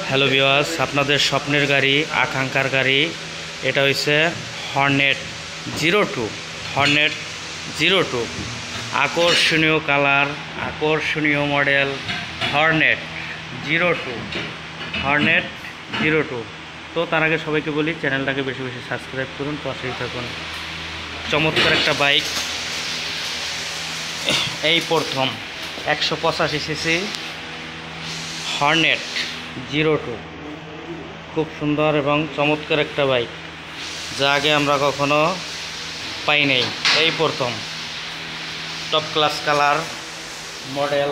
Hello viewers, আপনাদের স্বপ্নের গাড়ি, আকাঙ্ক্ষার গাড়ি, এটা হচ্ছে হর্নেট 02। হর্নেট 02 আকর্ষণীয় কালার, আকর্ষণীয় মডেল। Hornet 02, Hornet 02। তো তার আগে সবাইকে বলি, চ্যানেলটাকে বেশি বেশি সাবস্ক্রাইব করুন, পাশেই থাকুন। চমৎকার একটা বাইক, এই প্রথম 185 সিসি হর্নেট 02। খুব সুন্দর এবং চমৎকার একটা বাইক, যা আগে আমরা কখনো পাই নাই, এই প্রথম। টপ ক্লাস কালার মডেল,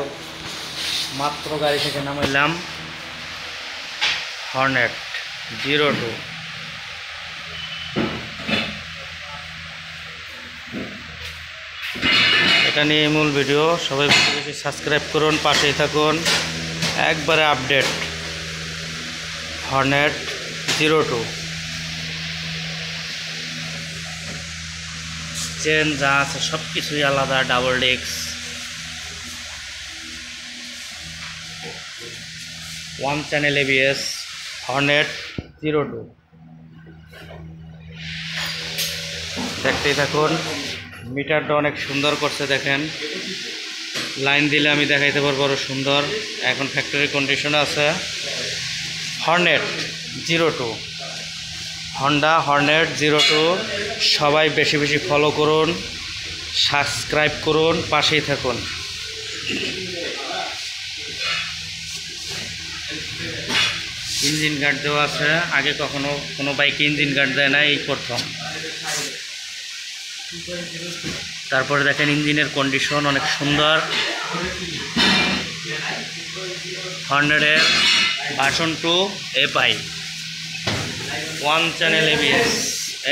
মাত্র গাড়ি থেকে নামাইলাম। হর্নেট 02। এটা নিয়ে মূল ভিডিও, সবাই বেশি বেশি সাবস্ক্রাইব করুন, পাশেই থাকুন। একবারে আপডেট হর্নেট 02। চেন যা আছে সব কিছুই আলাদা, double disc, 1 channel ABS। Hornet 02, দেখতেই থাকুন। মিটারটা অনেক সুন্দর করছে, দেখেন। লাইন দিলে আমি দেখাইতে পারবো আরো সুন্দর। এখন ফ্যাক্টরি কন্ডিশনে আছে। Hornet 02, Honda Hornet 02। সবাই বেশি বেশি ফলো করুন, সাবস্ক্রাইব করুন, পাশেই থাকুন। ইঞ্জিন গার্ড দেওয়া আছে, আগে কখনো কোনো বাইকে ইঞ্জিন গার্ড দেয় না, এই প্রথম। তারপরে দেখেন ইঞ্জিনের কন্ডিশন অনেক সুন্দর। হর্নেটের ভার্সন 2 FI, 1 চ্যানেল ABS।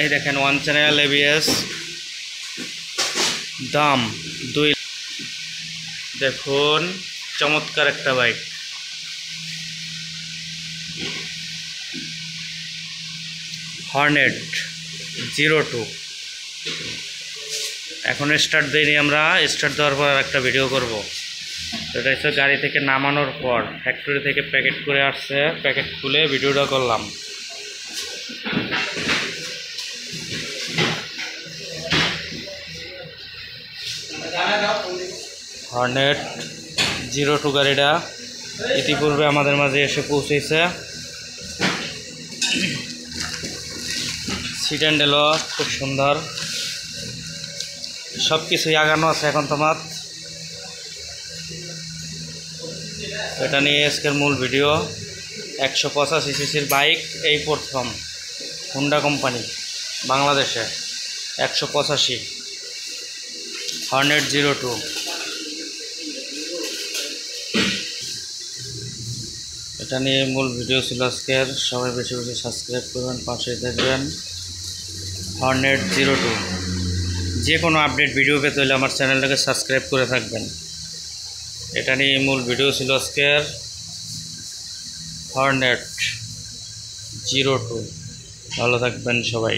এই দেখেন 1 চ্যানেল ABS, দাম 2। দেখুন চমৎকার একটা বাইক। হর্নেট 02। এখন স্টার্ট দিইনি আমরা, স্টার্ট দেওয়ার পর একটা ভিডিও করব। এটা হচ্ছে গাড়ি থেকে নামানোর পর, ফ্যাক্টরি থেকে প্যাকেট করে আসছে, প্যাকেট খুলে ভিডিওটা করলাম। হর্নেট 02 গাড়িটা ইতিপূর্বে আমাদের মাঝে এসে পৌঁছেছে। সিট হ্যান্ডেলও খুব সুন্দর, সব কিছুই আগানো আছে এখন তোমার। এটা নিয়ে আজকের মূল ভিডিও। 185 সিসির বাইক, এই প্রথম হুন্ডা কোম্পানি বাংলাদেশে। 185 হর্নেট 02। এটা নিয়ে মূল ভিডিও ছিল আজকের। সবাই বেশি বেশি সাবস্ক্রাইব করবেন, পাশেই থাকবেন। হর্নেট 02। যে কোনো আপডেট ভিডিও পেতে হলে আমার চ্যানেলটাকে সাবস্ক্রাইব করে থাকবেন। এটা নিয়ে মূল ভিডিও ছিল আজকের। হর্নেট 02। ভালো থাকবেন সবাই।